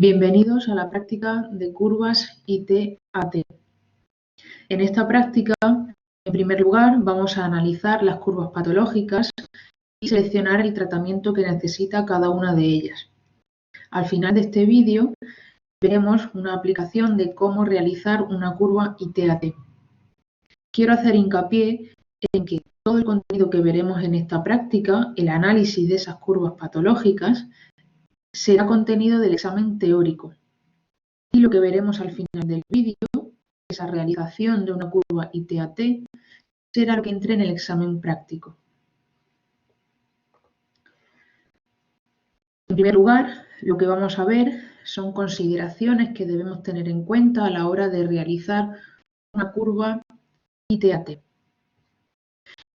Bienvenidos a la práctica de curvas IT-AT. En esta práctica, en primer lugar, vamos a analizar las curvas patológicas y seleccionar el tratamiento que necesita cada una de ellas. Al final de este vídeo, veremos una aplicación de cómo realizar una curva IT-AT. Quiero hacer hincapié en que todo el contenido que veremos en esta práctica, el análisis de esas curvas patológicas, será contenido del examen teórico. Y lo que veremos al final del vídeo, esa realización de una curva IT-AT, será lo que entre en el examen práctico. En primer lugar, lo que vamos a ver son consideraciones que debemos tener en cuenta a la hora de realizar una curva IT-AT.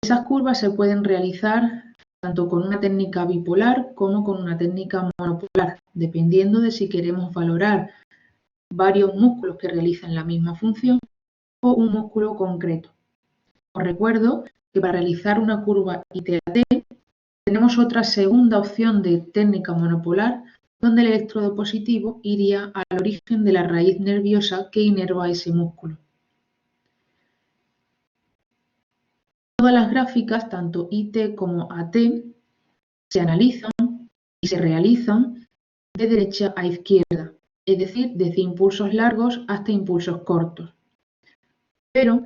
Esas curvas se pueden realizar tanto con una técnica bipolar como con una técnica monopolar, dependiendo de si queremos valorar varios músculos que realizan la misma función o un músculo concreto. Os recuerdo que para realizar una curva IT-AT tenemos otra segunda opción de técnica monopolar, donde el electrodo positivo iría al origen de la raíz nerviosa que inerva ese músculo. Todas las gráficas, tanto IT como AT, se analizan y se realizan de derecha a izquierda, es decir, desde impulsos largos hasta impulsos cortos. Pero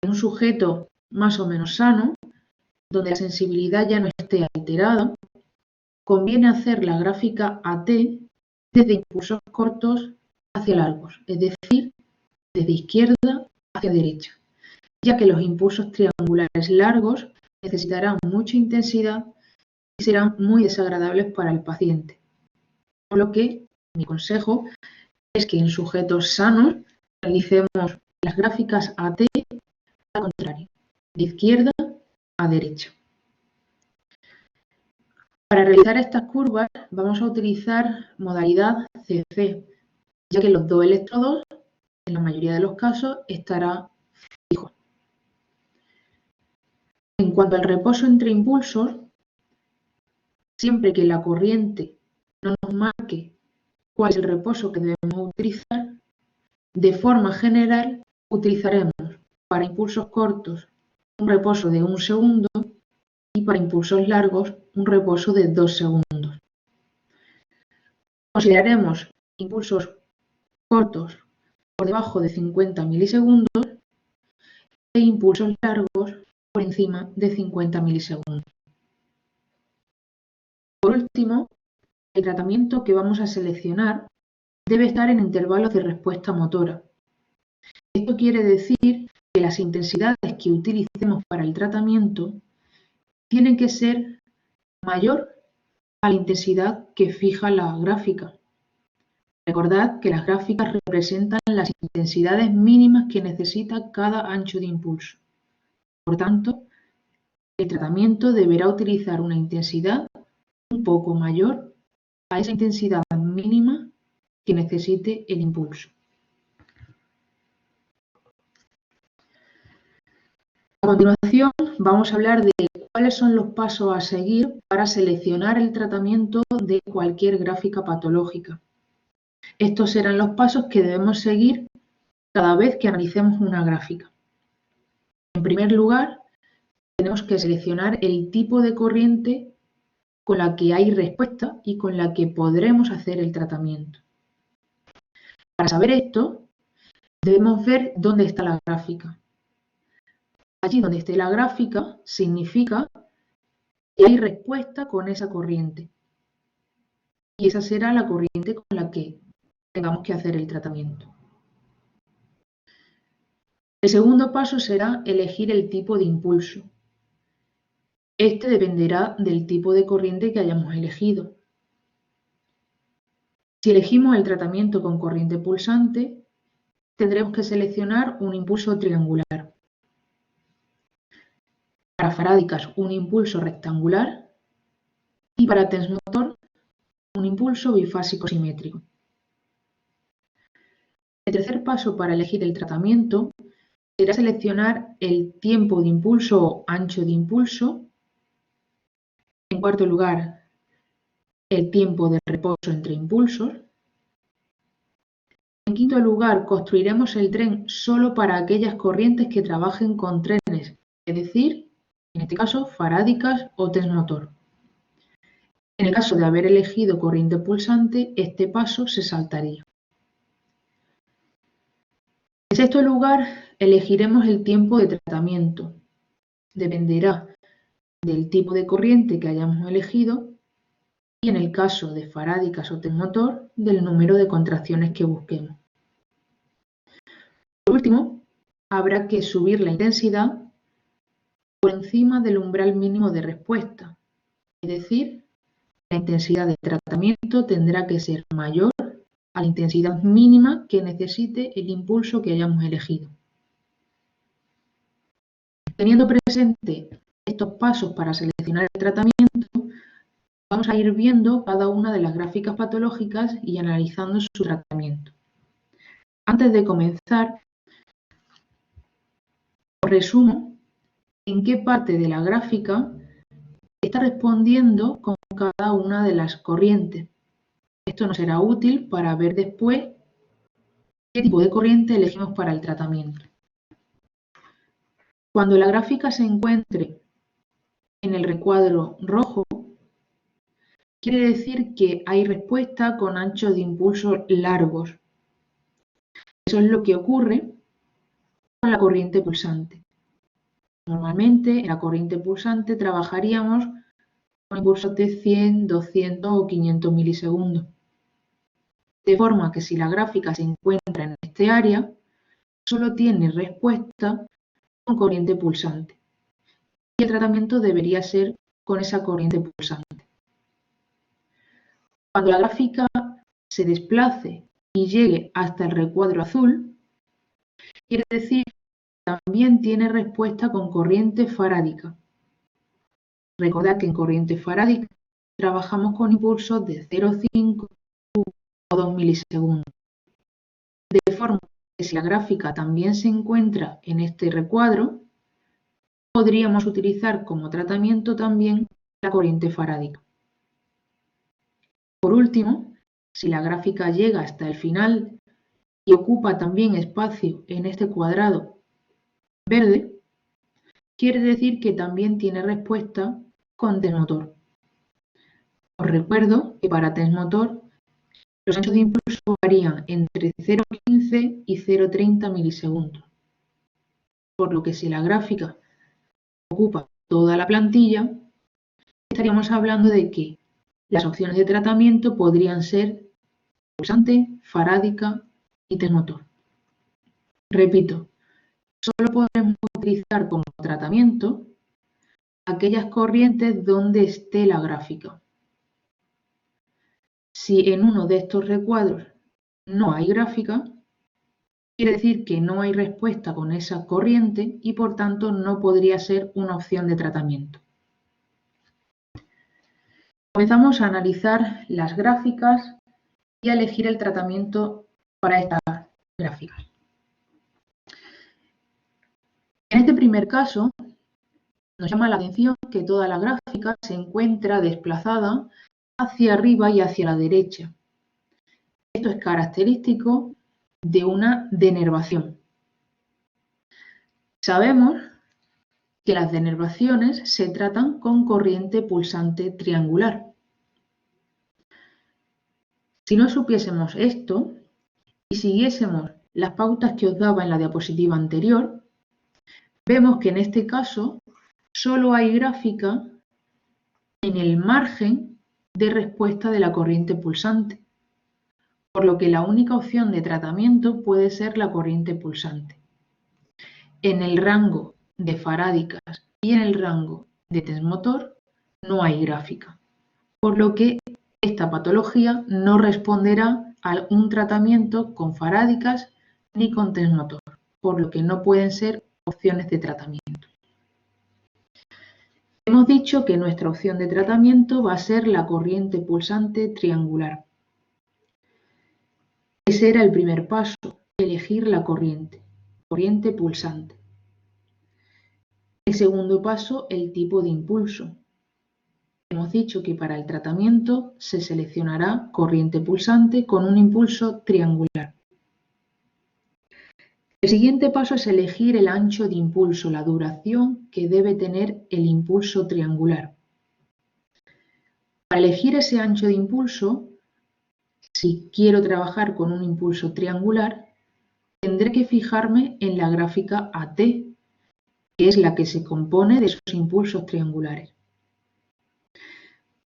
en un sujeto más o menos sano, donde la sensibilidad ya no esté alterada, conviene hacer la gráfica AT desde impulsos cortos hacia largos, es decir, desde izquierda hacia derecha, ya que los impulsos triangulares largos necesitarán mucha intensidad y serán muy desagradables para el paciente. Por lo que mi consejo es que en sujetos sanos realicemos las gráficas AT al contrario, de izquierda a derecha. Para realizar estas curvas vamos a utilizar modalidad CC, ya que los dos electrodos, en la mayoría de los casos, estará fijo. En cuanto al reposo entre impulsos, siempre que la corriente no nos marque cuál es el reposo que debemos utilizar, de forma general utilizaremos para impulsos cortos un reposo de 1 segundo y para impulsos largos un reposo de 2 segundos. Consideraremos impulsos cortos por debajo de 50 milisegundos e impulsos largos por encima de 50 milisegundos. Por último, el tratamiento que vamos a seleccionar debe estar en intervalos de respuesta motora. Esto quiere decir que las intensidades que utilicemos para el tratamiento tienen que ser mayor a la intensidad que fija la gráfica. Recordad que las gráficas representan las intensidades mínimas que necesita cada ancho de impulso. Por tanto, el tratamiento deberá utilizar una intensidad un poco mayor a esa intensidad mínima que necesite el impulso. A continuación, vamos a hablar de cuáles son los pasos a seguir para seleccionar el tratamiento de cualquier gráfica patológica. Estos serán los pasos que debemos seguir cada vez que analicemos una gráfica. En primer lugar, tenemos que seleccionar el tipo de corriente con la que hay respuesta y con la que podremos hacer el tratamiento. Para saber esto, debemos ver dónde está la gráfica. Allí donde esté la gráfica significa que hay respuesta con esa corriente. Y esa será la corriente con la que tengamos que hacer el tratamiento. El segundo paso será elegir el tipo de impulso. Este dependerá del tipo de corriente que hayamos elegido. Si elegimos el tratamiento con corriente pulsante, tendremos que seleccionar un impulso triangular. Para farádicas, un impulso rectangular y para TENS motor, un impulso bifásico simétrico. El tercer paso para elegir el tratamiento será seleccionar el tiempo de impulso o ancho de impulso. En cuarto lugar, el tiempo de reposo entre impulsos. En quinto lugar, construiremos el tren solo para aquellas corrientes que trabajen con trenes, es decir, en este caso, farádicas o test motor. En el caso de haber elegido corriente pulsante, este paso se saltaría. En sexto lugar, elegiremos el tiempo de tratamiento. Dependerá del tipo de corriente que hayamos elegido y, en el caso de farádicas o test motor, del número de contracciones que busquemos. Por último, habrá que subir la intensidad por encima del umbral mínimo de respuesta, es decir, la intensidad de tratamiento tendrá que ser mayor a la intensidad mínima que necesite el impulso que hayamos elegido. Teniendo presente estos pasos para seleccionar el tratamiento, vamos a ir viendo cada una de las gráficas patológicas y analizando su tratamiento. Antes de comenzar, os resumo en qué parte de la gráfica está respondiendo con cada una de las corrientes. Esto nos será útil para ver después qué tipo de corriente elegimos para el tratamiento. Cuando la gráfica se encuentre en el recuadro rojo, quiere decir que hay respuesta con anchos de impulso largos. Eso es lo que ocurre con la corriente pulsante. Normalmente en la corriente pulsante trabajaríamos con impulsos de 100, 200 o 500 milisegundos. De forma que si la gráfica se encuentra en este área, solo tiene respuesta con corriente pulsante. Y el tratamiento debería ser con esa corriente pulsante. Cuando la gráfica se desplace y llegue hasta el recuadro azul, quiere decir que también tiene respuesta con corriente farádica. Recordad que en corriente farádica trabajamos con impulsos de 0,5 o 2 milisegundos. De forma que si la gráfica también se encuentra en este recuadro, podríamos utilizar como tratamiento también la corriente farádica. Por último, si la gráfica llega hasta el final y ocupa también espacio en este cuadrado verde, quiere decir que también tiene respuesta con test motor. Os recuerdo que para test motor los anchos de impulso varían entre 0,15 y 0,30 milisegundos, por lo que si la gráfica ocupa toda la plantilla, estaríamos hablando de que las opciones de tratamiento podrían ser pulsante, farádica y test motor. Repito, solo podremos utilizar como tratamiento aquellas corrientes donde esté la gráfica. Si en uno de estos recuadros no hay gráfica, quiere decir que no hay respuesta con esa corriente y por tanto no podría ser una opción de tratamiento. Comenzamos a analizar las gráficas y a elegir el tratamiento para estas gráficas. En este primer caso, nos llama la atención que toda la gráfica se encuentra desplazada hacia arriba y hacia la derecha. Esto es característico de una denervación. Sabemos que las denervaciones se tratan con corriente pulsante triangular. Si no supiésemos esto y siguiésemos las pautas que os daba en la diapositiva anterior, vemos que en este caso solo hay gráfica en el margen de respuesta de la corriente pulsante, por lo que la única opción de tratamiento puede ser la corriente pulsante. En el rango de farádicas y en el rango de test motor no hay gráfica, por lo que esta patología no responderá a un tratamiento con farádicas ni con test motor, por lo que no pueden ser opciones de tratamiento. Hemos dicho que nuestra opción de tratamiento va a ser la corriente pulsante triangular. Ese era el primer paso, elegir la corriente pulsante. El segundo paso, el tipo de impulso. Hemos dicho que para el tratamiento se seleccionará corriente pulsante con un impulso triangular. El siguiente paso es elegir el ancho de impulso, la duración que debe tener el impulso triangular. Para elegir ese ancho de impulso, si quiero trabajar con un impulso triangular, tendré que fijarme en la gráfica AT, que es la que se compone de esos impulsos triangulares.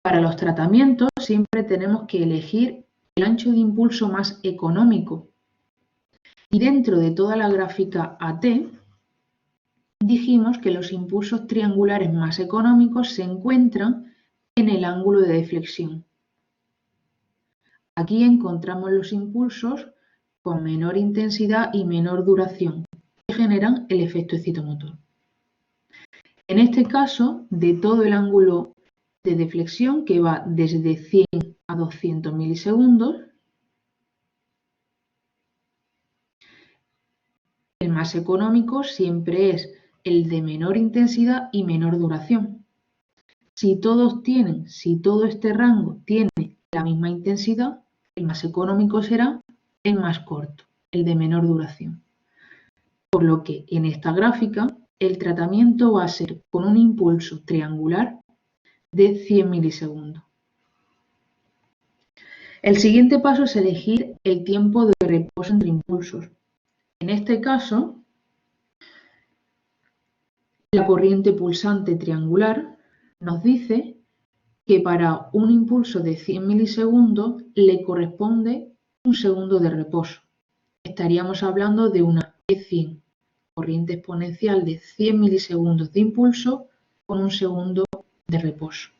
Para los tratamientos siempre tenemos que elegir el ancho de impulso más económico. Y dentro de toda la gráfica AT, dijimos que los impulsos triangulares más económicos se encuentran en el ángulo de deflexión. Aquí encontramos los impulsos con menor intensidad y menor duración, que generan el efecto excitomotor. En este caso, de todo el ángulo de deflexión, que va desde 100 a 200 milisegundos, el más económico siempre es el de menor intensidad y menor duración. Si todo este rango tiene la misma intensidad, el más económico será el más corto, el de menor duración. Por lo que en esta gráfica el tratamiento va a ser con un impulso triangular de 100 milisegundos. El siguiente paso es elegir el tiempo de reposo entre impulsos. En este caso, la corriente pulsante triangular nos dice que para un impulso de 100 milisegundos le corresponde un segundo de reposo. Estaríamos hablando de una E100, corriente exponencial de 100 milisegundos de impulso con un segundo de reposo.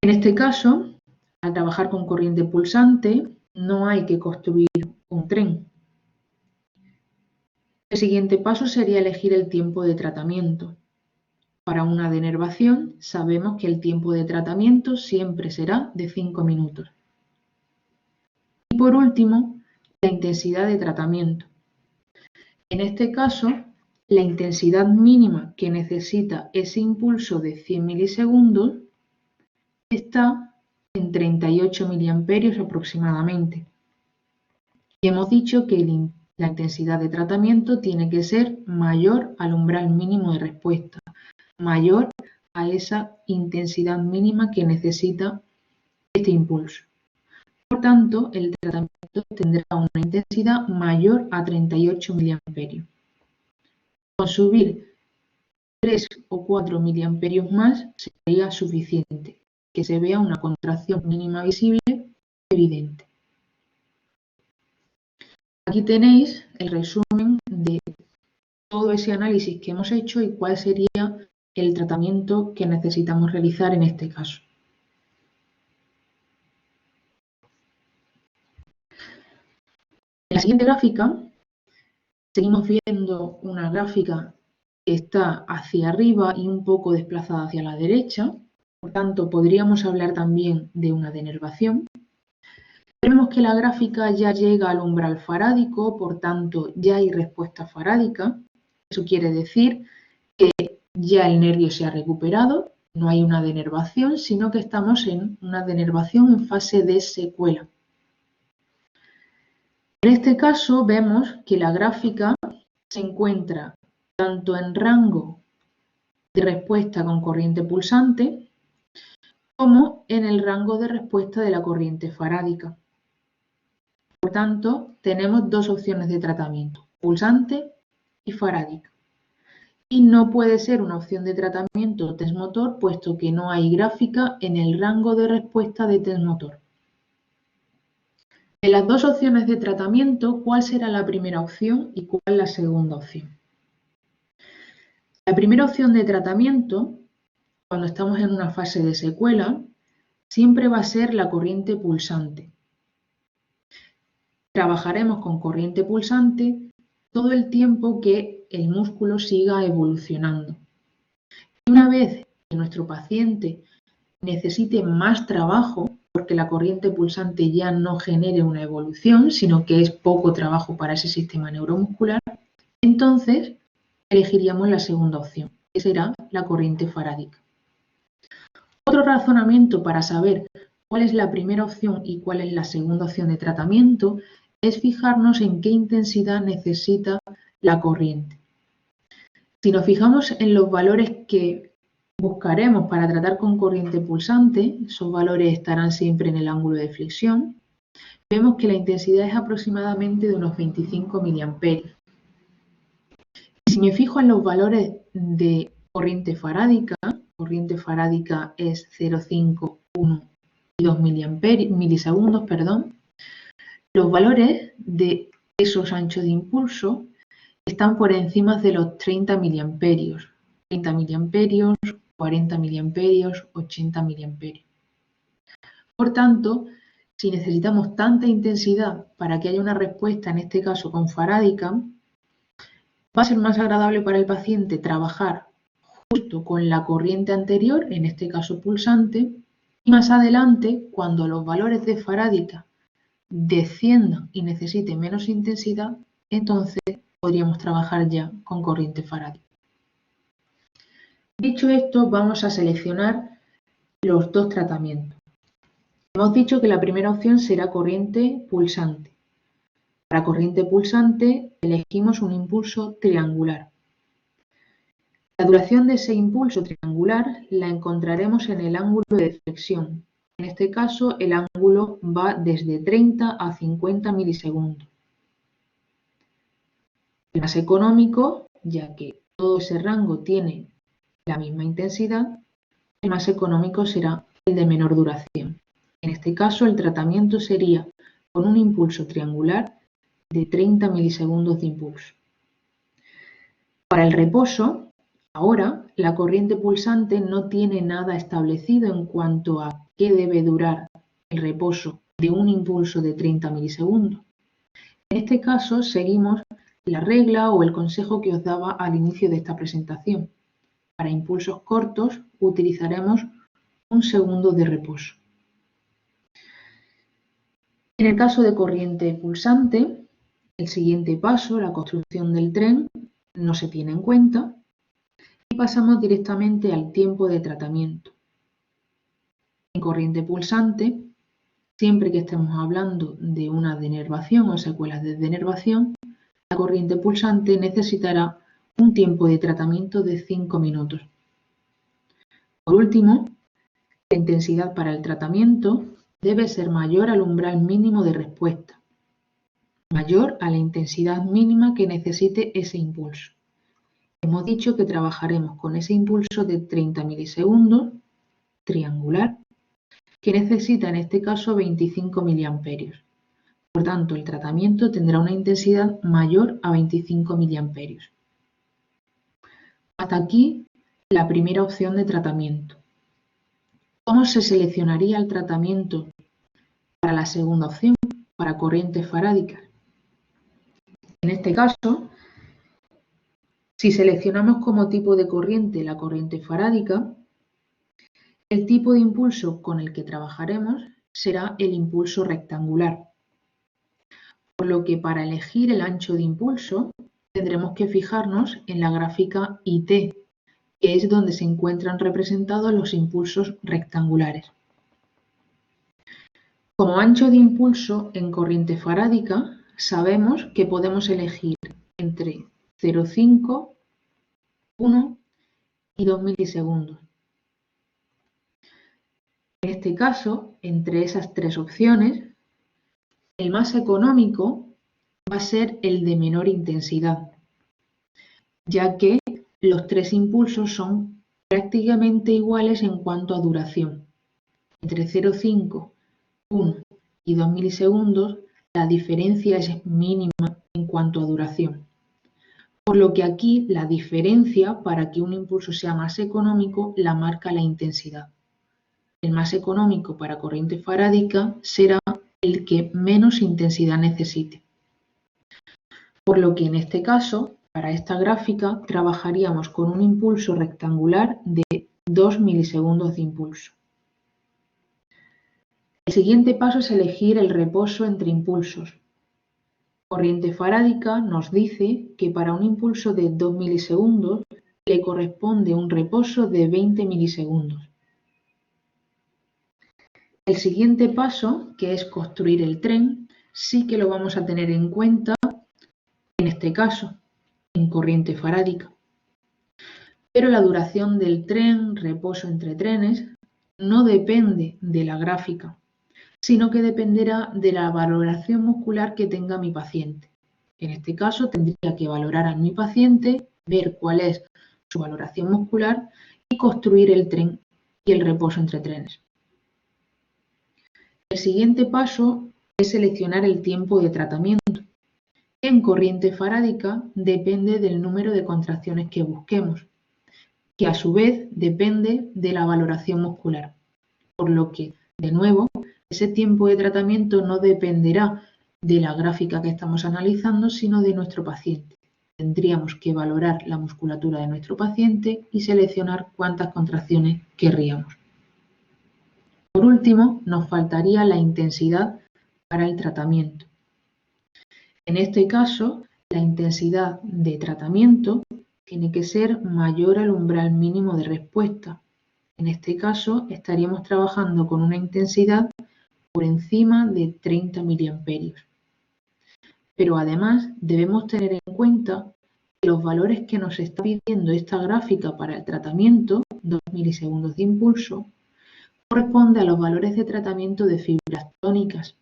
En este caso, al trabajar con corriente pulsante, no hay que construir un tren. El siguiente paso sería elegir el tiempo de tratamiento. Para una denervación, sabemos que el tiempo de tratamiento siempre será de 5 minutos. Y por último, la intensidad de tratamiento. En este caso, la intensidad mínima que necesita ese impulso de 100 milisegundos está en 38 miliamperios aproximadamente. Y hemos dicho que la intensidad de tratamiento tiene que ser mayor al umbral mínimo de respuesta, mayor a esa intensidad mínima que necesita este impulso. Por tanto, el tratamiento tendrá una intensidad mayor a 38 miliamperios. Con subir 3 o 4 miliamperios más sería suficiente, que se vea una contracción mínima visible evidente. Aquí tenéis el resumen de todo ese análisis que hemos hecho y cuál sería el tratamiento que necesitamos realizar en este caso. En la siguiente gráfica seguimos viendo una gráfica que está hacia arriba y un poco desplazada hacia la derecha, por tanto podríamos hablar también de una denervación. Vemos que la gráfica ya llega al umbral farádico, por tanto ya hay respuesta farádica. Eso quiere decir que ya el nervio se ha recuperado, no hay una denervación, sino que estamos en una denervación en fase de secuela. En este caso vemos que la gráfica se encuentra tanto en rango de respuesta con corriente pulsante como en el rango de respuesta de la corriente farádica. Por tanto, tenemos dos opciones de tratamiento, pulsante y farádica. Y no puede ser una opción de tratamiento test motor, puesto que no hay gráfica en el rango de respuesta de test motor. De las dos opciones de tratamiento, ¿cuál será la primera opción y cuál la segunda opción? La primera opción de tratamiento, cuando estamos en una fase de secuela, siempre va a ser la corriente pulsante. Trabajaremos con corriente pulsante todo el tiempo que el músculo siga evolucionando. Y una vez que nuestro paciente necesite más trabajo, porque la corriente pulsante ya no genere una evolución, sino que es poco trabajo para ese sistema neuromuscular, entonces elegiríamos la segunda opción, que será la corriente farádica. Otro razonamiento para saber cuál es la primera opción y cuál es la segunda opción de tratamiento es fijarnos en qué intensidad necesita la corriente. Si nos fijamos en los valores que buscaremos para tratar con corriente pulsante, esos valores estarán siempre en el ángulo de flexión, vemos que la intensidad es aproximadamente de unos 25 miliamperios. Si me fijo en los valores de corriente farádica es 0,5, 1 y 2 milisegundos, los valores de esos anchos de impulso están por encima de los 30 miliamperios, 40 miliamperios, 80 miliamperios. Por tanto, si necesitamos tanta intensidad para que haya una respuesta, en este caso con farádica, va a ser más agradable para el paciente trabajar justo con la corriente anterior, en este caso pulsante, y más adelante, cuando los valores de farádica desciendan y necesiten menos intensidad, entonces podríamos trabajar ya con corriente farádica. Dicho esto, vamos a seleccionar los dos tratamientos. Hemos dicho que la primera opción será corriente pulsante. Para corriente pulsante elegimos un impulso triangular. La duración de ese impulso triangular la encontraremos en el ángulo de flexión. En este caso, el ángulo va desde 30 a 50 milisegundos. El más económico, ya que todo ese rango tiene la misma intensidad, el más económico será el de menor duración. En este caso, el tratamiento sería con un impulso triangular de 30 milisegundos de impulso. Para el reposo, ahora la corriente pulsante no tiene nada establecido en cuanto a qué debe durar el reposo de un impulso de 30 milisegundos. En este caso, seguimos la regla o el consejo que os daba al inicio de esta presentación. Para impulsos cortos utilizaremos 1 segundo de reposo. En el caso de corriente pulsante, el siguiente paso, la construcción del tren, no se tiene en cuenta y pasamos directamente al tiempo de tratamiento. En corriente pulsante, siempre que estemos hablando de una denervación o secuelas de denervación, la corriente pulsante necesitará un tiempo de tratamiento de 5 minutos. Por último, la intensidad para el tratamiento debe ser mayor al umbral mínimo de respuesta, mayor a la intensidad mínima que necesite ese impulso. Hemos dicho que trabajaremos con ese impulso de 30 milisegundos, triangular, que necesita en este caso 25 miliamperios. Por tanto, el tratamiento tendrá una intensidad mayor a 25 miliamperios. Hasta aquí la primera opción de tratamiento. ¿Cómo se seleccionaría el tratamiento para la segunda opción, para corrientes farádicas? En este caso, si seleccionamos como tipo de corriente la corriente farádica, el tipo de impulso con el que trabajaremos será el impulso rectangular. Por lo que para elegir el ancho de impulso tendremos que fijarnos en la gráfica IT, que es donde se encuentran representados los impulsos rectangulares. Como ancho de impulso en corriente farádica, sabemos que podemos elegir entre 0,5, 1 y 2 milisegundos. En este caso, entre esas tres opciones, el más económico va a ser el de menor intensidad, ya que los tres impulsos son prácticamente iguales en cuanto a duración. Entre 0,5, 1 y 2 milisegundos, la diferencia es mínima en cuanto a duración. Por lo que aquí la diferencia para que un impulso sea más económico la marca la intensidad. El más económico para corriente farádica será el que menos intensidad necesite. Por lo que en este caso, para esta gráfica, trabajaríamos con un impulso rectangular de 2 milisegundos de impulso. El siguiente paso es elegir el reposo entre impulsos. Corriente farádica nos dice que para un impulso de 2 milisegundos le corresponde un reposo de 20 milisegundos. El siguiente paso, que es construir el tren, sí que lo vamos a tener en cuenta en este caso, en corriente farádica. Pero la duración del tren, reposo entre trenes, no depende de la gráfica, sino que dependerá de la valoración muscular que tenga mi paciente. En este caso tendría que valorar a mi paciente, ver cuál es su valoración muscular y construir el tren y el reposo entre trenes. El siguiente paso es seleccionar el tiempo de tratamiento. En corriente farádica depende del número de contracciones que busquemos, que a su vez depende de la valoración muscular, por lo que, de nuevo, ese tiempo de tratamiento no dependerá de la gráfica que estamos analizando, sino de nuestro paciente. Tendríamos que valorar la musculatura de nuestro paciente y seleccionar cuántas contracciones querríamos. Por último, nos faltaría la intensidad para el tratamiento. En este caso, la intensidad de tratamiento tiene que ser mayor al umbral mínimo de respuesta. En este caso, estaríamos trabajando con una intensidad por encima de 30 miliamperios. Pero además debemos tener en cuenta que los valores que nos está pidiendo esta gráfica para el tratamiento, 2 milisegundos de impulso, corresponde a los valores de tratamiento de fibras tónicas.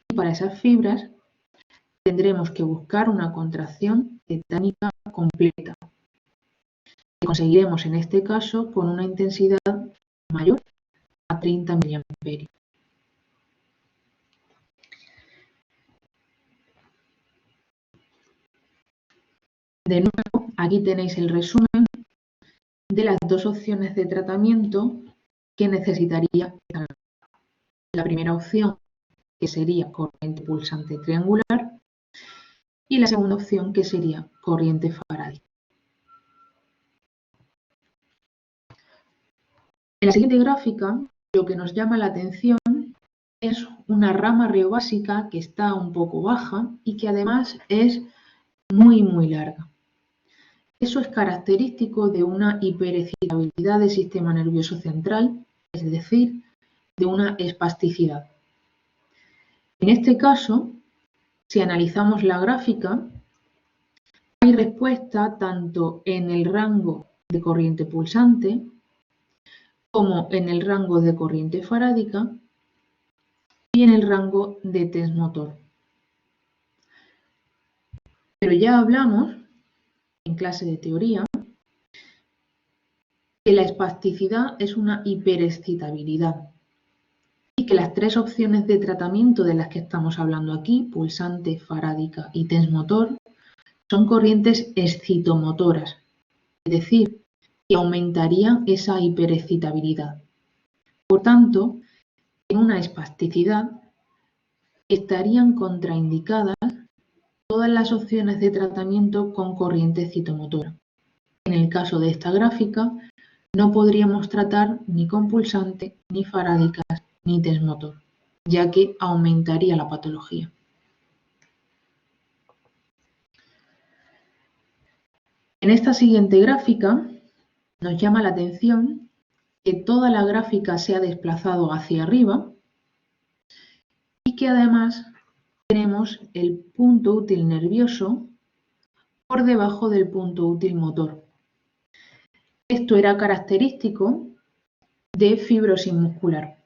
Y para esas fibras tendremos que buscar una contracción tetánica completa, que conseguiremos en este caso con una intensidad mayor a 30 miliamperios. De nuevo, aquí tenéis el resumen de las dos opciones de tratamiento que necesitaría. La primera opción, que sería corriente pulsante triangular, y la segunda opción, que sería corriente farádica. En la siguiente gráfica, lo que nos llama la atención es una rama reobásica que está un poco baja y que además es muy larga. Eso es característico de una hiperexcitabilidad del sistema nervioso central, es decir, de una espasticidad. En este caso, si analizamos la gráfica, hay respuesta tanto en el rango de corriente pulsante como en el rango de corriente farádica y en el rango de test motor. Pero ya hablamos en clase de teoría que la espasticidad es una hiperexcitabilidad y que las tres opciones de tratamiento de las que estamos hablando aquí, pulsante, farádica y test motor, son corrientes excitomotoras, es decir, que aumentarían esa hiperexcitabilidad. Por tanto, en una espasticidad estarían contraindicadas todas las opciones de tratamiento con corriente excitomotora. En el caso de esta gráfica, no podríamos tratar ni con pulsante, ni farádicas, ni test motor, ya que aumentaría la patología. En esta siguiente gráfica nos llama la atención que toda la gráfica se ha desplazado hacia arriba y que además tenemos el punto útil nervioso por debajo del punto útil motor. Esto era característico de fibrosis muscular.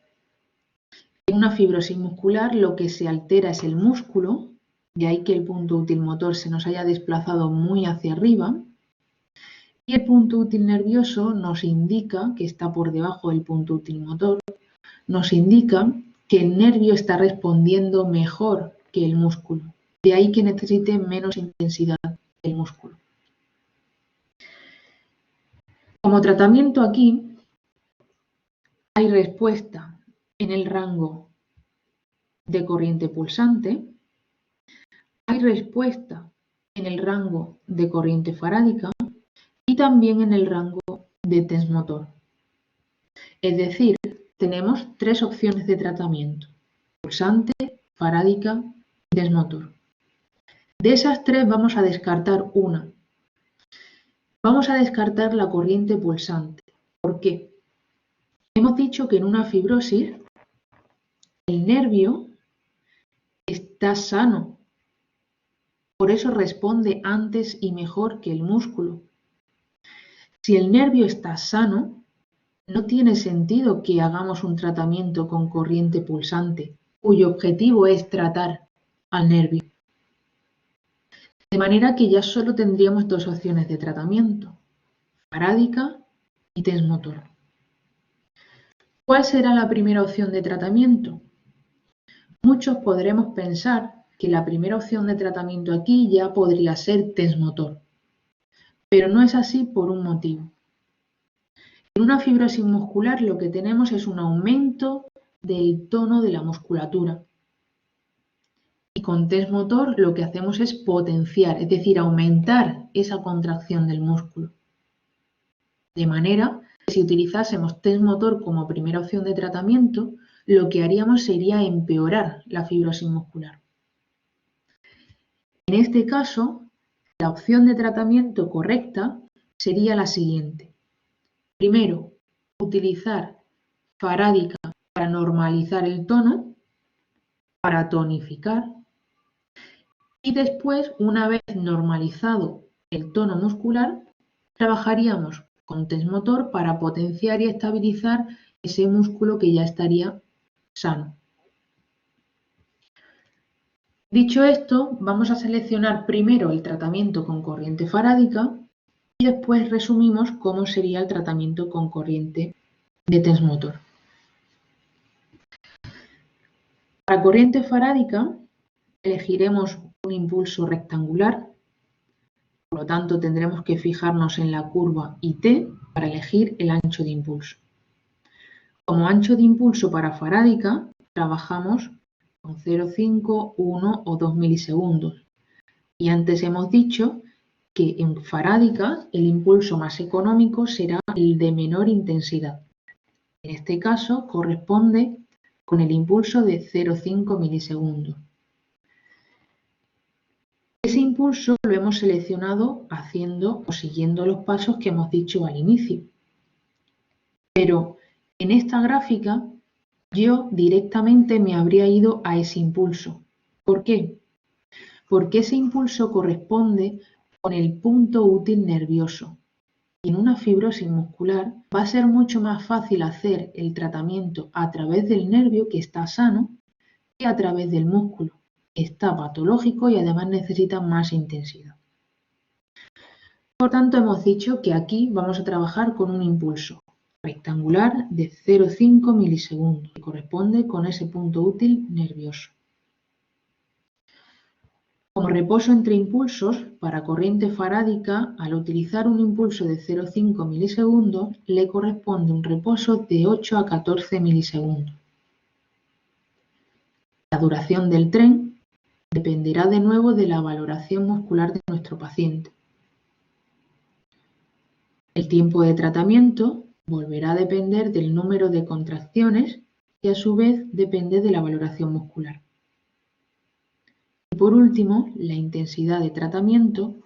En una fibrosis muscular lo que se altera es el músculo, de ahí que el punto útil motor se nos haya desplazado muy hacia arriba, y el punto útil nervioso nos indica que está por debajo del punto útil motor, nos indica que el nervio está respondiendo mejor que el músculo, de ahí que necesite menos intensidad del músculo. Como tratamiento aquí hay respuesta en el rango de corriente pulsante, hay respuesta en el rango de corriente farádica y también en el rango de test motor. Es decir, tenemos tres opciones de tratamiento: pulsante, farádica y test motor. De esas tres vamos a descartar una. Vamos a descartar la corriente pulsante. ¿Por qué? Hemos dicho que en una fibrosis el nervio está sano. Por eso responde antes y mejor que el músculo. Si el nervio está sano, no tiene sentido que hagamos un tratamiento con corriente pulsante, cuyo objetivo es tratar al nervio. De manera que ya solo tendríamos dos opciones de tratamiento, farádica y test motor. ¿Cuál será la primera opción de tratamiento? Muchos podremos pensar que la primera opción de tratamiento aquí ya podría ser test motor, pero no es así por un motivo. En una fibrosis muscular lo que tenemos es un aumento del tono de la musculatura. Y con test motor lo que hacemos es potenciar, es decir, aumentar esa contracción del músculo. De manera que si utilizásemos test motor como primera opción de tratamiento, lo que haríamos sería empeorar la fibrosis muscular. En este caso, la opción de tratamiento correcta sería la siguiente. Primero, utilizar farádica para normalizar el tono, para tonificar, y después, una vez normalizado el tono muscular, trabajaríamos con test motor para potenciar y estabilizar ese músculo que ya estaría sano. Dicho esto, vamos a seleccionar primero el tratamiento con corriente farádica y después resumimos cómo sería el tratamiento con corriente de test motor. Para corriente farádica elegiremos un impulso rectangular, por lo tanto tendremos que fijarnos en la curva IT para elegir el ancho de impulso. Como ancho de impulso para farádica trabajamos con 0,5, 1 o 2 milisegundos. Y antes hemos dicho que en farádica el impulso más económico será el de menor intensidad. En este caso corresponde con el impulso de 0,5 milisegundos. Ese impulso lo hemos seleccionado haciendo o siguiendo los pasos que hemos dicho al inicio. Pero en esta gráfica yo directamente me habría ido a ese impulso. ¿Por qué? Porque ese impulso corresponde con el punto útil nervioso. Y en una fibrosis muscular va a ser mucho más fácil hacer el tratamiento a través del nervio que está sano que a través del músculo, que está patológico y además necesita más intensidad. Por tanto, hemos dicho que aquí vamos a trabajar con un impulso rectangular de 0,5 milisegundos, que corresponde con ese punto útil nervioso. Como reposo entre impulsos, para corriente farádica, al utilizar un impulso de 0,5 milisegundos, le corresponde un reposo de 8 a 14 milisegundos. La duración del tren dependerá de nuevo de la valoración muscular de nuestro paciente. El tiempo de tratamiento volverá a depender del número de contracciones y a su vez depende de la valoración muscular. Y por último, la intensidad de tratamiento,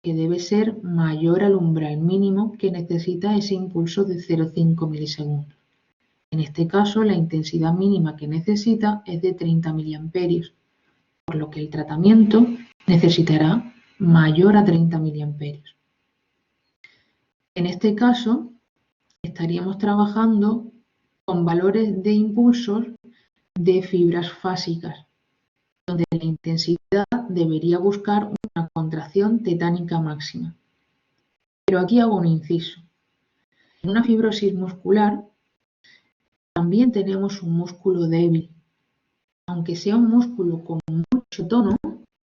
que debe ser mayor al umbral mínimo que necesita ese impulso de 0,5 milisegundos. En este caso, la intensidad mínima que necesita es de 30 miliamperios, por lo que el tratamiento necesitará mayor a 30 miliamperios. En este caso, estaríamos trabajando con valores de impulsos de fibras fásicas, donde la intensidad debería buscar una contracción tetánica máxima. Pero aquí hago un inciso. En una fibrosis muscular también tenemos un músculo débil. Aunque sea un músculo con mucho tono,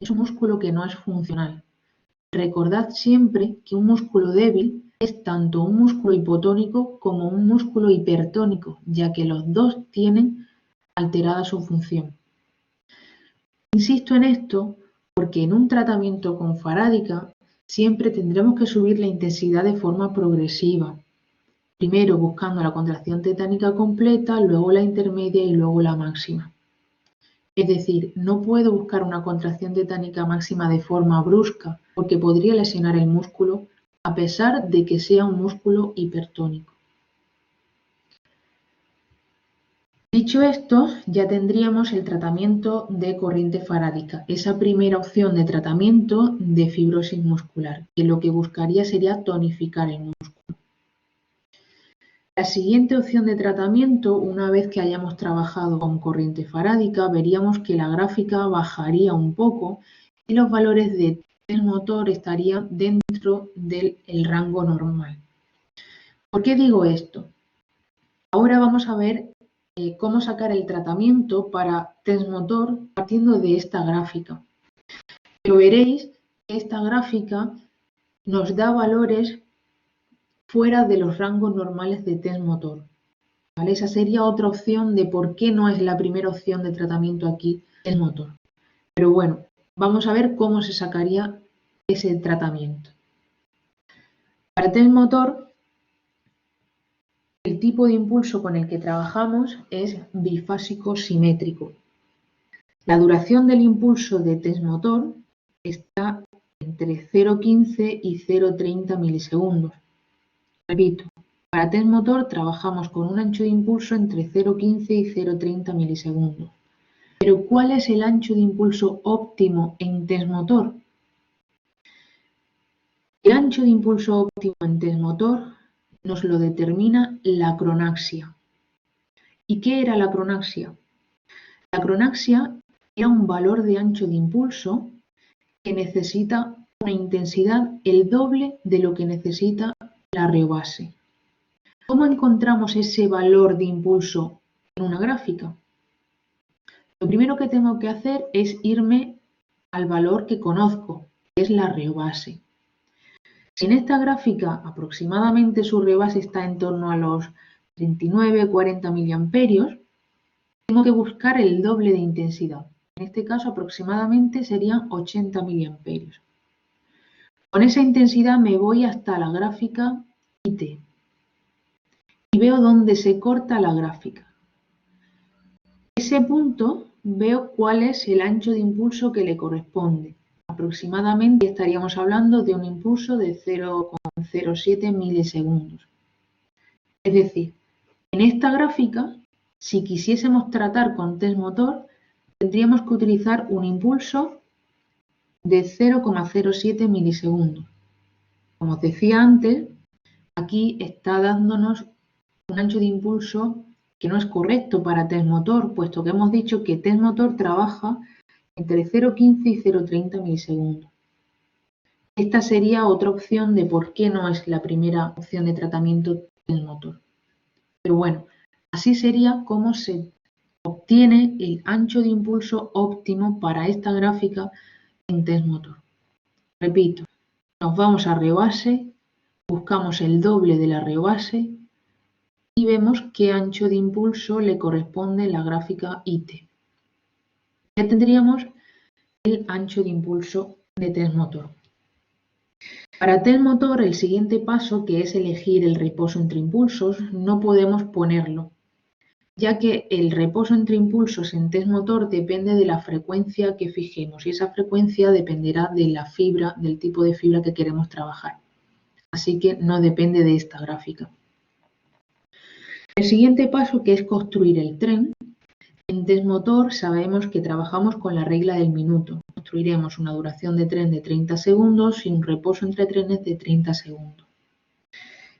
es un músculo que no es funcional. Recordad siempre que un músculo débil es tanto un músculo hipotónico como un músculo hipertónico, ya que los dos tienen alterada su función. Insisto en esto porque en un tratamiento con farádica siempre tendremos que subir la intensidad de forma progresiva. Primero buscando la contracción tetánica completa, luego la intermedia y luego la máxima. Es decir, no puedo buscar una contracción tetánica máxima de forma brusca porque podría lesionar el músculo a pesar de que sea un músculo hipertónico. Dicho esto, ya tendríamos el tratamiento de corriente farádica, esa primera opción de tratamiento de fibrosis muscular, que lo que buscaría sería tonificar el músculo. La siguiente opción de tratamiento, una vez que hayamos trabajado con corriente farádica, veríamos que la gráfica bajaría un poco y los valores de test motor estarían dentro del rango normal. ¿Por qué digo esto? Ahora vamos a ver cómo sacar el tratamiento para test motor partiendo de esta gráfica. Pero veréis que esta gráfica nos da valores fuera de los rangos normales de test motor. ¿Vale? Esa sería otra opción de por qué no es la primera opción de tratamiento aquí el motor. Pero bueno, vamos a ver cómo se sacaría ese tratamiento. Para test motor, el tipo de impulso con el que trabajamos es bifásico simétrico. La duración del impulso de test motor está entre 0,15 y 0,30 milisegundos. Repito, para test motor trabajamos con un ancho de impulso entre 0,15 y 0,30 milisegundos. Pero ¿cuál es el ancho de impulso óptimo en test motor? El ancho de impulso óptimo en test motor nos lo determina la cronaxia. ¿Y qué era la cronaxia? La cronaxia era un valor de ancho de impulso que necesita una intensidad el doble de lo que necesita la reobase. ¿Cómo encontramos ese valor de impulso en una gráfica? Lo primero que tengo que hacer es irme al valor que conozco, que es la reobase. Si en esta gráfica aproximadamente su reobase está en torno a los 39-40 miliamperios, tengo que buscar el doble de intensidad. En este caso aproximadamente serían 80 miliamperios. Con esa intensidad me voy hasta la gráfica IT y veo dónde se corta la gráfica. Ese punto veo cuál es el ancho de impulso que le corresponde. Aproximadamente estaríamos hablando de un impulso de 0,07 milisegundos. Es decir, en esta gráfica, si quisiésemos tratar con test motor, tendríamos que utilizar un impulso de 0,07 milisegundos. Como os decía antes, aquí está dándonos un ancho de impulso que no es correcto para test motor, puesto que hemos dicho que test motor trabaja entre 0,15 y 0,30 milisegundos. Esta sería otra opción de por qué no es la primera opción de tratamiento del motor. Pero bueno, así sería como se obtiene el ancho de impulso óptimo para esta gráfica en test motor. Repito, nos vamos a reobase, buscamos el doble de la reobase y vemos qué ancho de impulso le corresponde en la gráfica IT. Ya tendríamos el ancho de impulso de test motor. Para test motor, el siguiente paso, que es elegir el reposo entre impulsos, no podemos ponerlo, ya que el reposo entre impulsos en test motor depende de la frecuencia que fijemos y esa frecuencia dependerá de la fibra, del tipo de fibra que queremos trabajar. Así que no depende de esta gráfica. El siguiente paso, que es construir el tren. En test motor sabemos que trabajamos con la regla del minuto. Construiremos una duración de tren de 30 segundos y un reposo entre trenes de 30 segundos.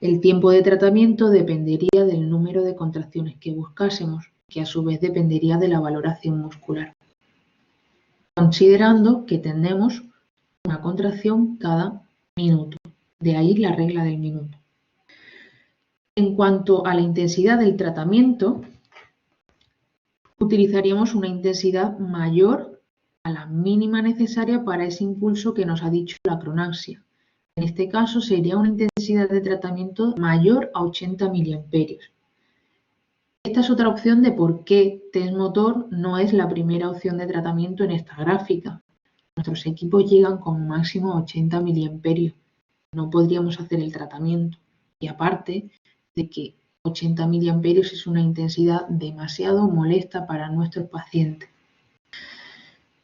El tiempo de tratamiento dependería del número de contracciones que buscásemos, que a su vez dependería de la valoración muscular, considerando que tenemos una contracción cada minuto. De ahí la regla del minuto. En cuanto a la intensidad del tratamiento, utilizaríamos una intensidad mayor a la mínima necesaria para ese impulso que nos ha dicho la cronaxia. En este caso sería una intensidad de tratamiento mayor a 80 miliamperios. Esta es otra opción de por qué test motor no es la primera opción de tratamiento en esta gráfica. Nuestros equipos llegan con máximo 80 miliamperios. No podríamos hacer el tratamiento. Y aparte de que 80 miliamperios es una intensidad demasiado molesta para nuestros pacientes.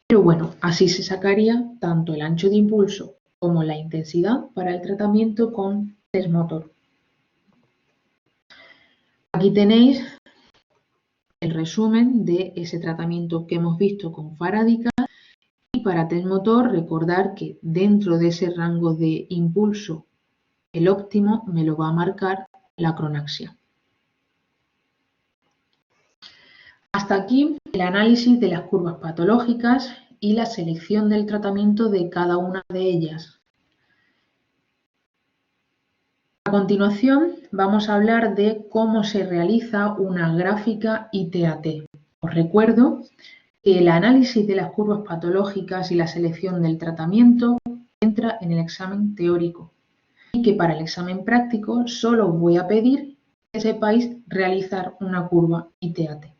Pero bueno, así se sacaría tanto el ancho de impulso como la intensidad para el tratamiento con test motor. Aquí tenéis el resumen de ese tratamiento que hemos visto con Faradika. Y para test motor, recordar que dentro de ese rango de impulso, el óptimo me lo va a marcar la cronaxia. Hasta aquí el análisis de las curvas patológicas y la selección del tratamiento de cada una de ellas. A continuación vamos a hablar de cómo se realiza una gráfica ITAT. Os recuerdo que el análisis de las curvas patológicas y la selección del tratamiento entra en el examen teórico y que para el examen práctico solo os voy a pedir que sepáis realizar una curva ITAT.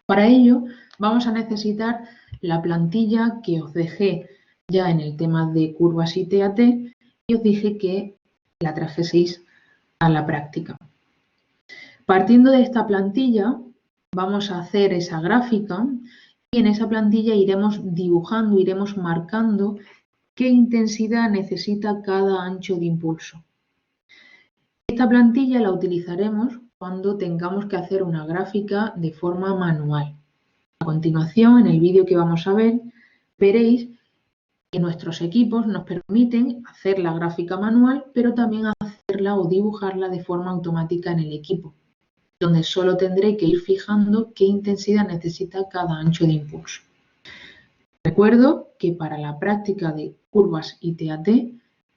Para ello vamos a necesitar la plantilla que os dejé ya en el tema de curvas ITAT y os dije que la trajeseis a la práctica. Partiendo de esta plantilla vamos a hacer esa gráfica y en esa plantilla iremos dibujando, iremos marcando qué intensidad necesita cada ancho de impulso. Esta plantilla la utilizaremos cuando tengamos que hacer una gráfica de forma manual. A continuación, en el vídeo que vamos a ver, veréis que nuestros equipos nos permiten hacer la gráfica manual, pero también hacerla o dibujarla de forma automática en el equipo, donde solo tendré que ir fijando qué intensidad necesita cada ancho de impulso. Recuerdo que para la práctica de curvas ITAT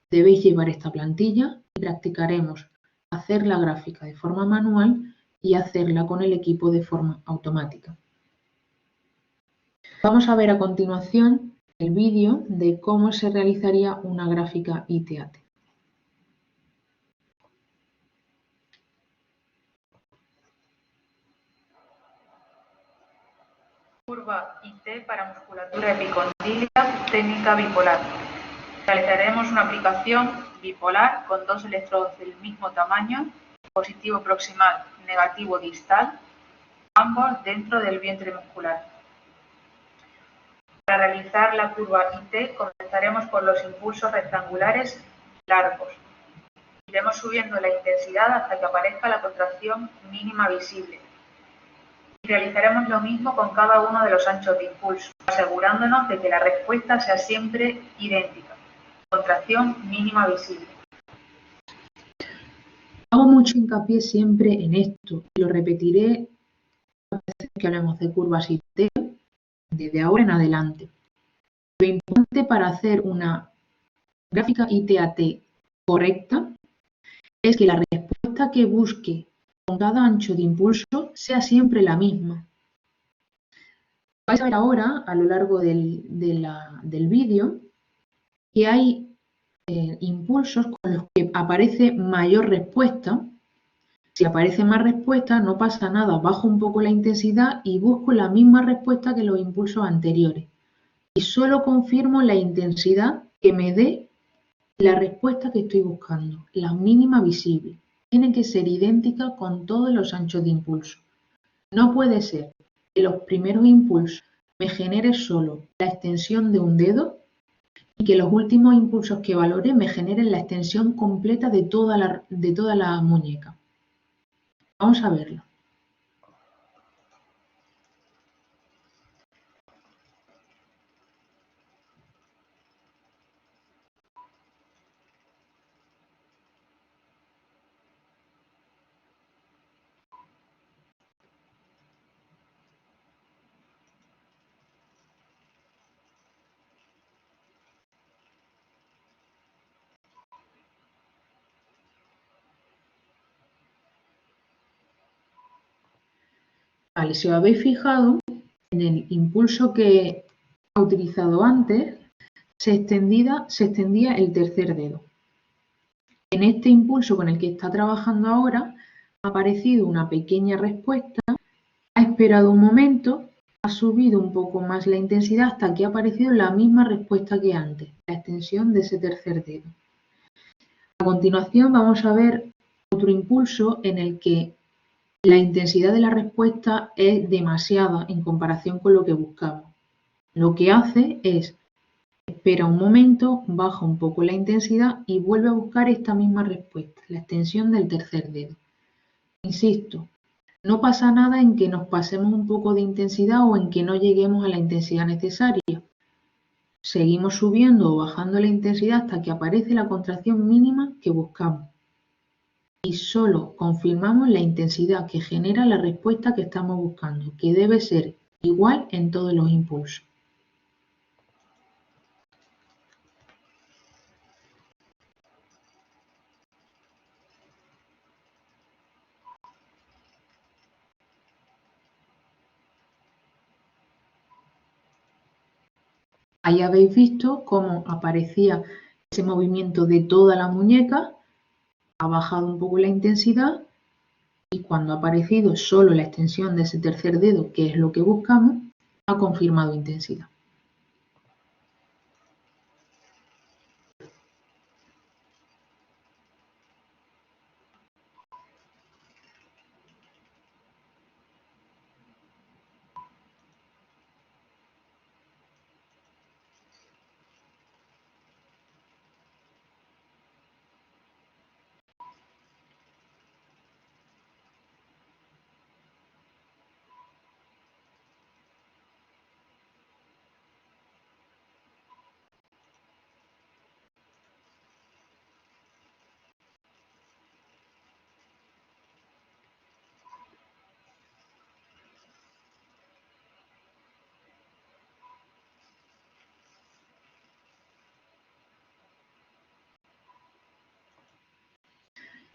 debéis llevar esta plantilla y practicaremos hacer la gráfica de forma manual y hacerla con el equipo de forma automática. Vamos a ver a continuación el vídeo de cómo se realizaría una gráfica ITAT. Curva IT para musculatura epicondílica, técnica bipolar. Realizaremos una aplicación bipolar con dos electrodos del mismo tamaño, positivo proximal, negativo distal, ambos dentro del vientre muscular. Para realizar la curva IT comenzaremos por los impulsos rectangulares largos. Iremos subiendo la intensidad hasta que aparezca la contracción mínima visible. Y realizaremos lo mismo con cada uno de los anchos de impulso, asegurándonos de que la respuesta sea siempre idéntica. Contracción mínima visible. Hago mucho hincapié siempre en esto y lo repetiré cada vez que hablemos de curvas IT desde ahora en adelante. Lo importante para hacer una gráfica ITAT correcta es que la respuesta que busque con cada ancho de impulso sea siempre la misma. Vais a ver ahora, a lo largo del vídeo, que hay impulsos con los que aparece mayor respuesta. Si aparece más respuesta, no pasa nada, bajo un poco la intensidad y busco la misma respuesta que los impulsos anteriores. Y solo confirmo la intensidad que me dé la respuesta que estoy buscando, la mínima visible. Tiene que ser idéntica con todos los anchos de impulso. No puede ser que los primeros impulsos me genere solo la extensión de un dedo y que los últimos impulsos que valore me generen la extensión completa de toda la muñeca. Vamos a verlo. Vale, si os habéis fijado, en el impulso que he utilizado antes, se extendía el tercer dedo. En este impulso con el que está trabajando ahora, ha aparecido una pequeña respuesta, ha esperado un momento, ha subido un poco más la intensidad hasta que ha aparecido la misma respuesta que antes, la extensión de ese tercer dedo. A continuación vamos a ver otro impulso en el que la intensidad de la respuesta es demasiada en comparación con lo que buscamos. Lo que hace es, espera un momento, baja un poco la intensidad y vuelve a buscar esta misma respuesta, la extensión del tercer dedo. Insisto, No pasa nada en que nos pasemos un poco de intensidad o en que no lleguemos a la intensidad necesaria. Seguimos subiendo o bajando la intensidad hasta que aparece la contracción mínima que buscamos. Y solo confirmamos la intensidad que genera la respuesta que estamos buscando, que debe ser igual en todos los impulsos. Ahí habéis visto cómo aparecía ese movimiento de toda la muñeca, ha bajado un poco la intensidad y cuando ha aparecido solo la extensión de ese tercer dedo, que es lo que buscamos, ha confirmado intensidad.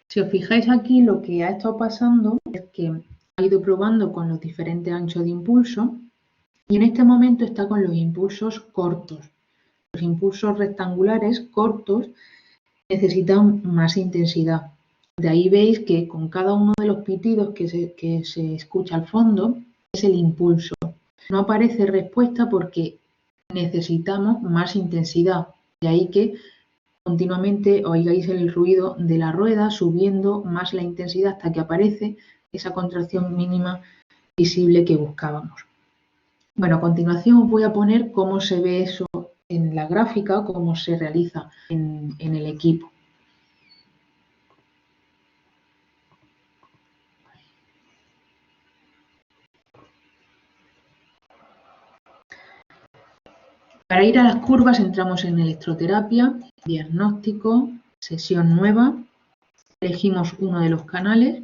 Si os fijáis aquí, lo que ha estado pasando es que ha ido probando con los diferentes anchos de impulso y en este momento está con los impulsos cortos. Los impulsos rectangulares cortos necesitan más intensidad. De ahí veis que con cada uno de los pitidos que se escucha al fondo es el impulso. No aparece respuesta porque necesitamos más intensidad. De ahí que continuamente oigáis el ruido de la rueda subiendo más la intensidad hasta que aparece esa contracción mínima visible que buscábamos. Bueno, a continuación os voy a poner cómo se ve eso en la gráfica, cómo se realiza en el equipo. Para ir a las curvas entramos en electroterapia, diagnóstico, sesión nueva, elegimos uno de los canales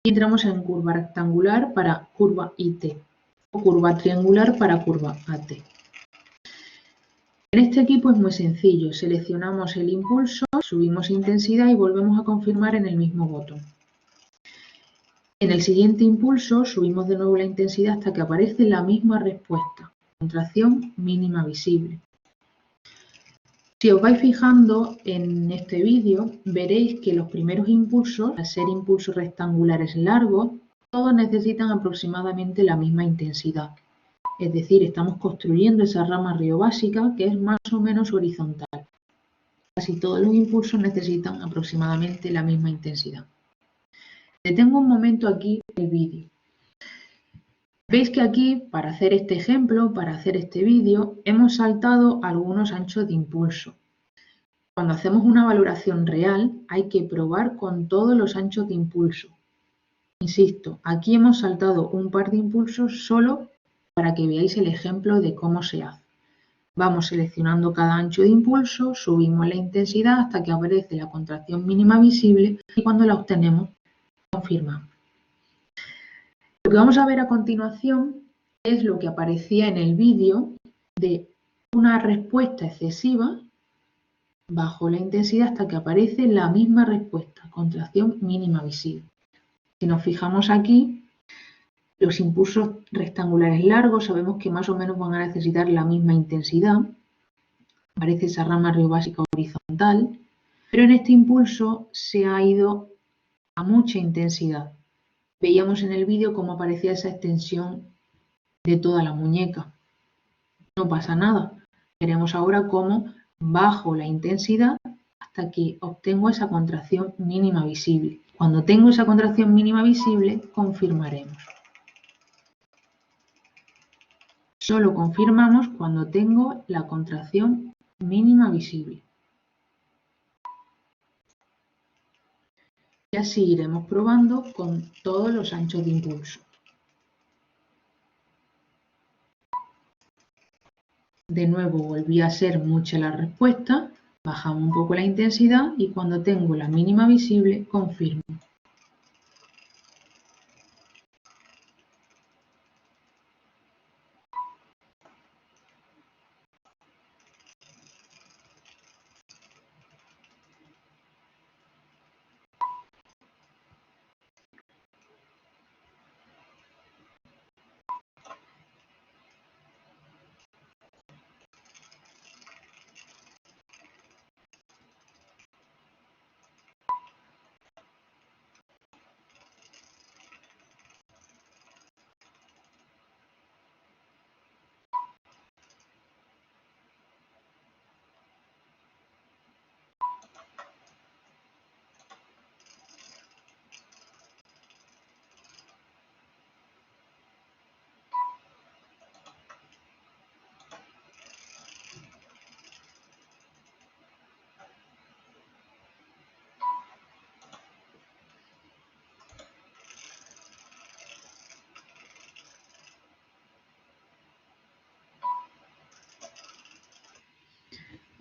y entramos en curva rectangular para curva IT o curva triangular para curva AT. En este equipo es muy sencillo, seleccionamos el impulso, subimos intensidad y volvemos a confirmar en el mismo botón. En el siguiente impulso subimos de nuevo la intensidad hasta que aparece la misma respuesta, contracción mínima visible. Si os vais fijando en este vídeo, veréis que los primeros impulsos, al ser impulsos rectangulares largos, todos necesitan aproximadamente la misma intensidad. Es decir, estamos construyendo esa rama riobásica que es más o menos horizontal. Casi todos los impulsos necesitan aproximadamente la misma intensidad. Detengo un momento aquí el vídeo. Veis que aquí, para hacer este ejemplo, para hacer este vídeo, hemos saltado algunos anchos de impulso. Cuando hacemos una valoración real, hay que probar con todos los anchos de impulso. Insisto, aquí hemos saltado un par de impulsos solo para que veáis el ejemplo de cómo se hace. Vamos seleccionando cada ancho de impulso, subimos la intensidad hasta que aparece la contracción mínima visible y cuando la obtenemos, confirmamos. Lo que vamos a ver a continuación es lo que aparecía en el vídeo de una respuesta excesiva bajo la intensidad hasta que aparece la misma respuesta, contracción mínima visible. Si nos fijamos aquí, los impulsos rectangulares largos sabemos que más o menos van a necesitar la misma intensidad. Aparece esa rama riobásica horizontal, pero en este impulso se ha ido a mucha intensidad. Veíamos en el vídeo cómo aparecía esa extensión de toda la muñeca. No pasa nada. Veremos ahora cómo bajo la intensidad hasta que obtengo esa contracción mínima visible. Cuando tengo esa contracción mínima visible, confirmaremos. Solo confirmamos cuando tengo la contracción mínima visible. Y así iremos probando con todos los anchos de impulso. De nuevo volví a ser mucha la respuesta, bajamos un poco la intensidad y cuando tengo la mínima visible confirmo.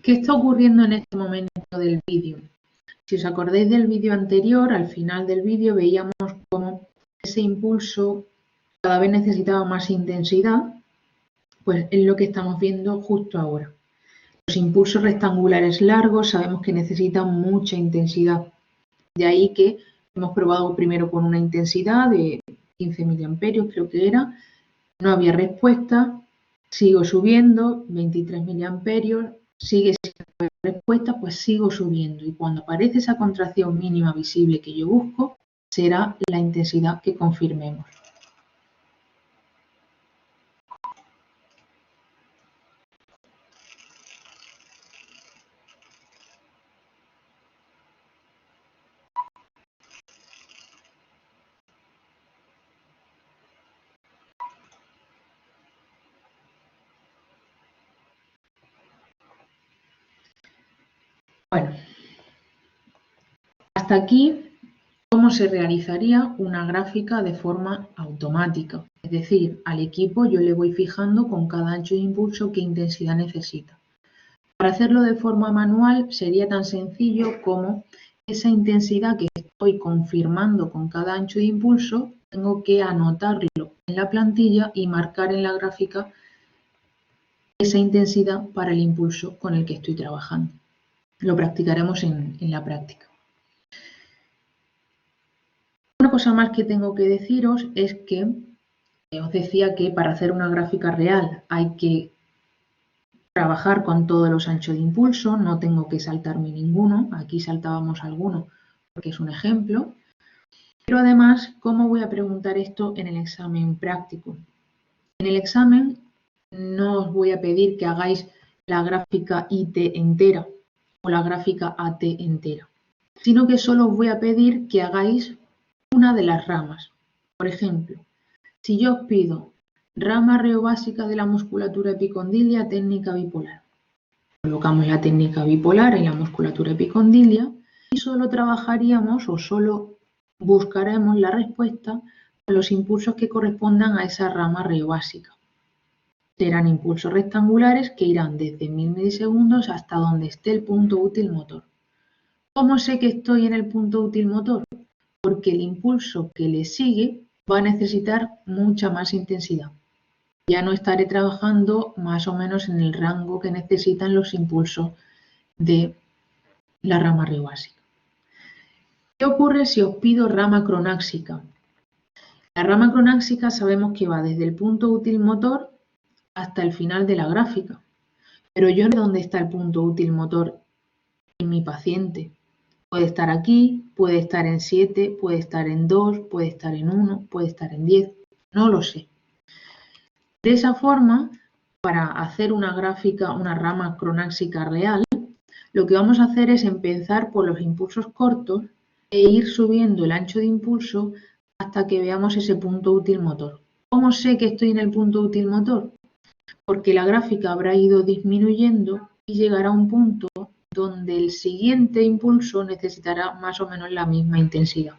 ¿Qué está ocurriendo en este momento del vídeo? Si os acordáis del vídeo anterior, al final del vídeo veíamos cómo ese impulso cada vez necesitaba más intensidad, pues es lo que estamos viendo justo ahora. Los impulsos rectangulares largos sabemos que necesitan mucha intensidad. De ahí que hemos probado primero con una intensidad de 15 miliamperios, creo que era. No había respuesta. Sigo subiendo, 23 miliamperios. Sigue sin haber respuesta, pues sigo subiendo. Y cuando aparece esa contracción mínima visible que yo busco, será la intensidad que confirmemos. Bueno, hasta aquí cómo se realizaría una gráfica de forma automática. Es decir, al equipo yo le voy fijando con cada ancho de impulso qué intensidad necesita. Para hacerlo de forma manual sería tan sencillo como esa intensidad que estoy confirmando con cada ancho de impulso, tengo que anotarlo en la plantilla y marcar en la gráfica esa intensidad para el impulso con el que estoy trabajando. Lo practicaremos en la práctica. Una cosa más que tengo que deciros es que os decía que para hacer una gráfica real hay que trabajar con todos los anchos de impulso, no tengo que saltarme ninguno, aquí saltábamos alguno porque es un ejemplo, pero además, ¿cómo voy a preguntar esto en el examen práctico? En el examen no os voy a pedir que hagáis la gráfica IT entera o la gráfica AT entera, sino que solo os voy a pedir que hagáis una de las ramas. Por ejemplo, si yo os pido rama reobásica de la musculatura epicondilia técnica bipolar, colocamos la técnica bipolar en la musculatura epicondilia y solo trabajaríamos o solo buscaremos la respuesta con los impulsos que correspondan a esa rama reobásica. Serán impulsos rectangulares que irán desde 1000 milisegundos hasta donde esté el punto útil motor. ¿Cómo sé que estoy en el punto útil motor? Porque el impulso que le sigue va a necesitar mucha más intensidad. Ya no estaré trabajando más o menos en el rango que necesitan los impulsos de la rama reobásica. ¿Qué ocurre si os pido rama cronáxica? La rama cronáxica sabemos que va desde el punto útil motor hasta el final de la gráfica, pero yo no sé dónde está el punto útil motor en mi paciente. Puede estar aquí, puede estar en 7, puede estar en 2, puede estar en 1, puede estar en 10, no lo sé. De esa forma, para hacer una gráfica, una rama cronáxica real, lo que vamos a hacer es empezar por los impulsos cortos e ir subiendo el ancho de impulso hasta que veamos ese punto útil motor. ¿Cómo sé que estoy en el punto útil motor? Porque la gráfica habrá ido disminuyendo y llegará a un punto donde el siguiente impulso necesitará más o menos la misma intensidad.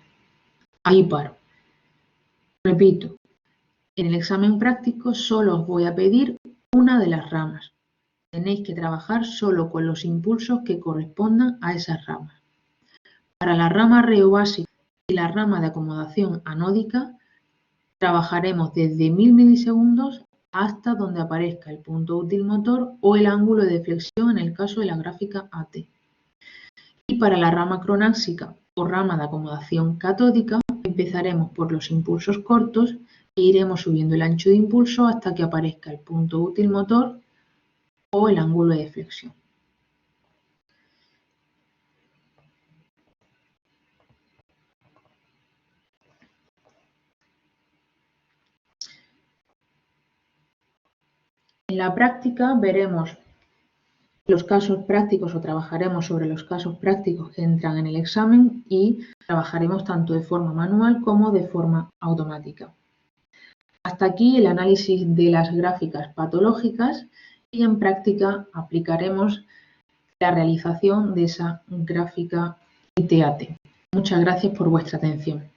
Ahí paro. Repito, en el examen práctico solo os voy a pedir una de las ramas. Tenéis que trabajar solo con los impulsos que correspondan a esas ramas. Para la rama reo básica y la rama de acomodación anódica, trabajaremos desde 1000 milisegundos hasta donde aparezca el punto útil motor o el ángulo de deflexión en el caso de la gráfica AT. Y para la rama cronáxica o rama de acomodación catódica, empezaremos por los impulsos cortos e iremos subiendo el ancho de impulso hasta que aparezca el punto útil motor o el ángulo de deflexión. En la práctica veremos los casos prácticos o trabajaremos sobre los casos prácticos que entran en el examen y trabajaremos tanto de forma manual como de forma automática. Hasta aquí el análisis de las gráficas patológicas y en práctica aplicaremos la realización de esa gráfica ITAT. Muchas gracias por vuestra atención.